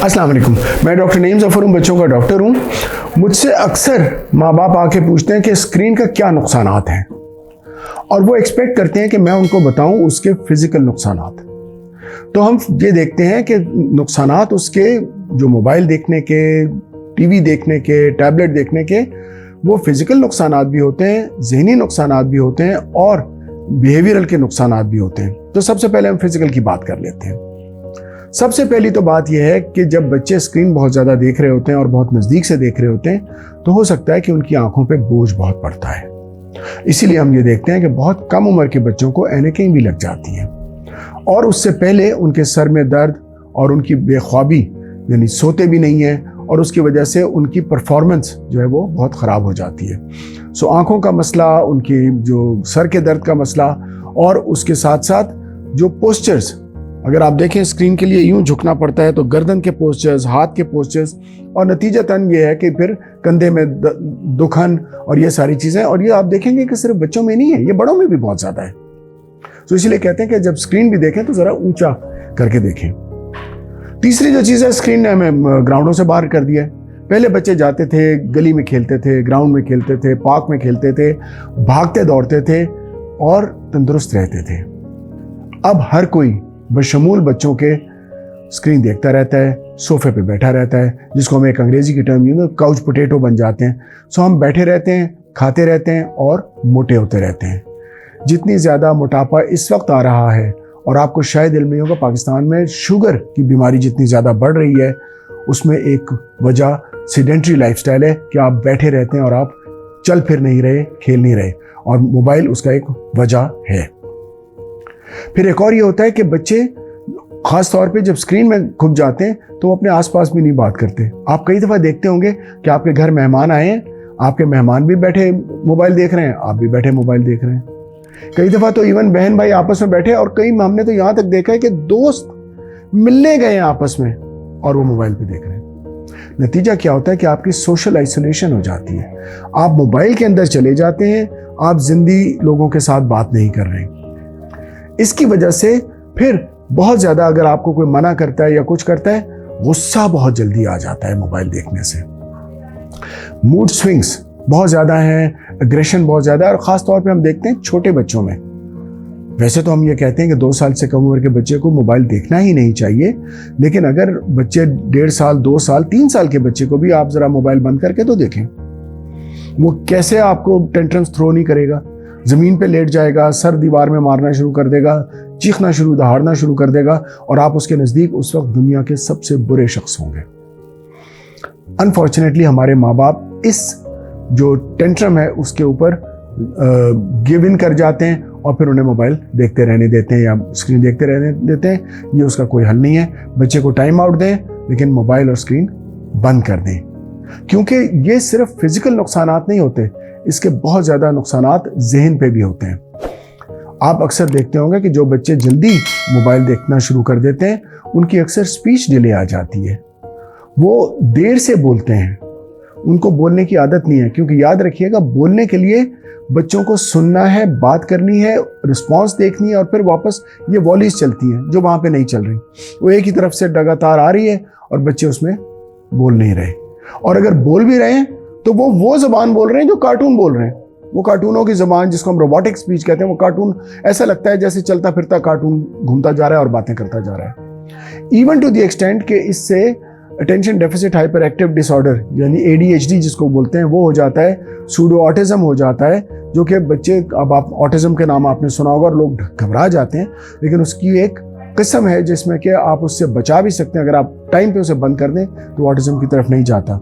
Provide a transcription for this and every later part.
अस्सलाम वालेकुम, मैं डॉक्टर नईम ज़फ़र हूँ, बच्चों का डॉक्टर हूँ। मुझसे अक्सर माँ बाप आके पूछते हैं कि स्क्रीन का क्या नुकसानात हैं, और वो एक्सपेक्ट करते हैं कि मैं उनको बताऊँ उसके फिज़िकल नुकसानात। तो हम ये देखते हैं कि नुकसानात उसके जो मोबाइल देखने के, टीवी देखने के, टैबलेट देखने के, वो फिज़िकल नुकसानात भी होते हैं, ज़हनी नुकसानात भी होते हैं और बिहेवियरल के नुकसानात भी होते हैं। तो सबसे पहले हम फिज़िकल की बात कर लेते हैं। सबसे पहली तो बात यह है कि जब बच्चे स्क्रीन बहुत ज़्यादा देख रहे होते हैं और बहुत नज़दीक से देख रहे होते हैं तो हो सकता है कि उनकी आंखों पे बोझ बहुत पड़ता है। इसीलिए हम ये देखते हैं कि बहुत कम उम्र के बच्चों को ऐनकें भी लग जाती हैं, और उससे पहले उनके सर में दर्द और उनकी बेख्वाबी, यानी सोते भी नहीं हैं, और उसकी वजह से उनकी परफॉर्मेंस जो है वो बहुत ख़राब हो जाती है। सो आँखों का मसला, उनकी जो सर के दर्द का मसला, और उसके साथ साथ जो पोस्चर्स, अगर आप देखें स्क्रीन के लिए यूं झुकना पड़ता है तो गर्दन के पोस्चर्स, हाथ के पोस्चर्स, और नतीजतन ये है कि फिर कंधे में दुखन और ये सारी चीज़ें। और ये आप देखेंगे कि सिर्फ बच्चों में नहीं है, ये बड़ों में भी बहुत ज़्यादा है। तो इसलिए कहते हैं कि जब स्क्रीन भी देखें तो ज़रा ऊंचा करके देखें। तीसरी जो चीज़ है, स्क्रीन ने हमें ग्राउंडों से बाहर कर दिया है। पहले बच्चे जाते थे, गली में खेलते थे, ग्राउंड में खेलते थे, पार्क में खेलते थे, भागते दौड़ते थे और तंदुरुस्त रहते थे। अब हर कोई बशमूल बच्चों के स्क्रीन देखता रहता है, सोफे पे बैठा रहता है, जिसको हम एक अंग्रेजी की टर्म काउच पोटैटो बन जाते हैं। सो हम बैठे रहते हैं, खाते रहते हैं और मोटे होते रहते हैं। जितनी ज़्यादा मोटापा इस वक्त आ रहा है, और आपको शायद इल्म नहीं होगा, पाकिस्तान में शुगर की बीमारी जितनी ज़्यादा बढ़ रही है, उसमें एक वजह सीडेंट्री लाइफस्टाइल है कि आप बैठे रहते हैं और आप चल फिर नहीं रहे, खेल नहीं रहे, और मोबाइल उसका एक वजह है। फिर एक और ये होता है कि बच्चे खास तौर पे जब स्क्रीन में घुस जाते हैं तो वो अपने आसपास भी नहीं बात करते। आप कई दफ़ा देखते होंगे कि आपके घर मेहमान आए हैं, आपके मेहमान भी बैठे मोबाइल देख रहे हैं, आप भी बैठे मोबाइल देख रहे हैं। कई दफ़ा तो इवन बहन भाई आपस में बैठे, और कई हमने तो यहाँ तक देखा है कि दोस्त मिलने गए हैं आपस में और वो मोबाइल पे देख रहे हैं। नतीजा क्या होता है कि आपकी सोशल आइसोलेशन हो जाती है। आप मोबाइल के अंदर चले जाते हैं, आप जिंदगी लोगों के साथ बात नहीं कर रहे हैं। इसकी वजह से फिर बहुत ज़्यादा अगर आपको कोई मना करता है या कुछ करता है, गुस्सा बहुत जल्दी आ जाता है मोबाइल देखने से। मूड स्विंग्स बहुत ज़्यादा हैं, एग्रेशन बहुत ज़्यादा है, और ख़ास तौर पे हम देखते हैं छोटे बच्चों में। वैसे तो हम ये कहते हैं कि 2 साल से कम उम्र के बच्चे को मोबाइल देखना ही नहीं चाहिए, लेकिन अगर बच्चे 1.5 साल, 2 साल, 3 साल के बच्चे को भी आप ज़रा मोबाइल बंद करके तो देखें, वो कैसे आपको टेंट्रम्स थ्रो नहीं करेगा। ज़मीन पे लेट जाएगा, सर दीवार में मारना शुरू कर देगा, चीखना शुरू, दहाड़ना शुरू कर देगा, और आप उसके नज़दीक उस वक्त दुनिया के सबसे बुरे शख्स होंगे। अनफॉर्चुनेटली हमारे माँ बाप इस जो टेंट्रम है उसके ऊपर गिव इन कर जाते हैं, और फिर उन्हें मोबाइल देखते रहने देते हैं या स्क्रीन देखते रहने देते हैं। ये उसका कोई हल नहीं है। बच्चे को टाइम आउट दें, लेकिन मोबाइल और स्क्रीन बंद कर दें, क्योंकि ये सिर्फ फिजिकल नुकसानात नहीं होते, इसके बहुत ज़्यादा नुकसानात ज़हन पे भी होते हैं। आप अक्सर देखते होंगे कि जो बच्चे जल्दी मोबाइल देखना शुरू कर देते हैं, उनकी अक्सर स्पीच डिले आ जाती है। वो देर से बोलते हैं, उनको बोलने की आदत नहीं है, क्योंकि याद रखिएगा, बोलने के लिए बच्चों को सुनना है, बात करनी है, रिस्पॉन्स देखनी है, और फिर वापस ये वॉलिस चलती हैं जो वहाँ पे नहीं चल रही। वो एक ही तरफ से लगातार आ रही है और बच्चे उसमें बोल नहीं रहे, और अगर बोल भी रहे हैं तो वो ज़बान बोल रहे हैं जो कार्टून बोल रहे हैं। वो कार्टूनों की ज़बान, जिसको हम रोबोटिक स्पीच कहते हैं, वो कार्टून ऐसा लगता है जैसे चलता फिरता कार्टून घूमता जा रहा है और बातें करता जा रहा है। इवन टू द एक्सटेंट कि इससे attention deficit hyper active disorder, यानी ADHD जिसको बोलते हैं, वो हो जाता है। सूडो ऑटिज्म हो जाता है, जो कि बच्चे, अब आप ऑटिज्म के नाम आपने सुना होगा और लोग घबरा जाते हैं, लेकिन उसकी एक किस्म है जिसमें कि आप उससे बचा भी सकते हैं। अगर आप टाइम पे उसे बंद कर दें तो ऑटिज्म की तरफ नहीं जाता।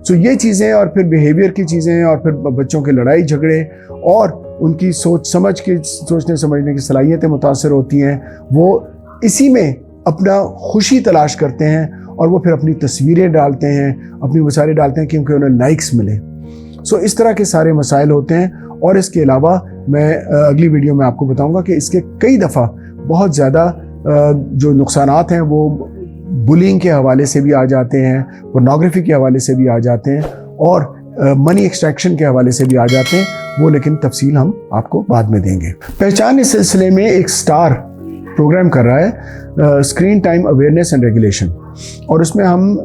सो ये चीज़ें, और फिर बिहेवियर की चीज़ें, और फिर बच्चों के लड़ाई झगड़े, और उनकी सोचने समझने की सलाहियतें मुतासर होती हैं। वो इसी में अपना खुशी तलाश करते हैं, और वो फिर अपनी तस्वीरें डालते हैं, अपनी मसाले डालते हैं क्योंकि उन्हें लाइक्स मिले। सो इस तरह के सारे मसाइल होते हैं। और इसके अलावा मैं अगली वीडियो में आपको बताऊंगा कि इसके कई दफ़ा बहुत ज़्यादा जो नुकसानात हैं वो बुलिंग के हवाले से भी आ जाते हैं, पोर्नोग्राफी के हवाले से भी आ जाते हैं, और मनी एक्सट्रैक्शन के हवाले से भी आ जाते हैं। वो लेकिन तफसील हम आपको बाद में देंगे। पहचान इस सिलसिले में एक स्टार प्रोग्राम कर रहा है screen time awareness and regulation, और उसमें हम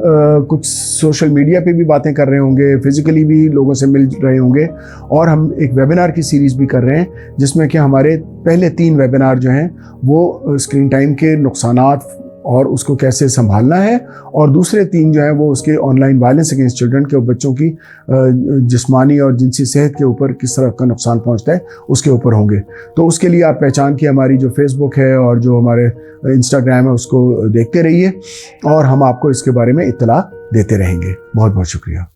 कुछ सोशल मीडिया पे भी बातें कर रहे होंगे, फिजिकली भी लोगों से मिल रहे होंगे, और हम एक वेबिनार की सीरीज़ भी कर रहे हैं जिसमें कि हमारे पहले 3 वेबिनार जो हैं वो स्क्रीन टाइम के नुकसानात और उसको कैसे संभालना है, और दूसरे 3 जो हैं वो उसके ऑनलाइन वायलेंस अगेंस्ट चिल्ड्रन के, बच्चों की जिस्मानी और जिनसी सेहत के ऊपर किस तरह का नुकसान पहुंचता है उसके ऊपर होंगे। तो उसके लिए आप पहचान की हमारी जो फेसबुक है और जो हमारे इंस्टाग्राम है उसको देखते रहिए, और हम आपको इसके बारे में इत्तला देते रहेंगे। बहुत बहुत शुक्रिया।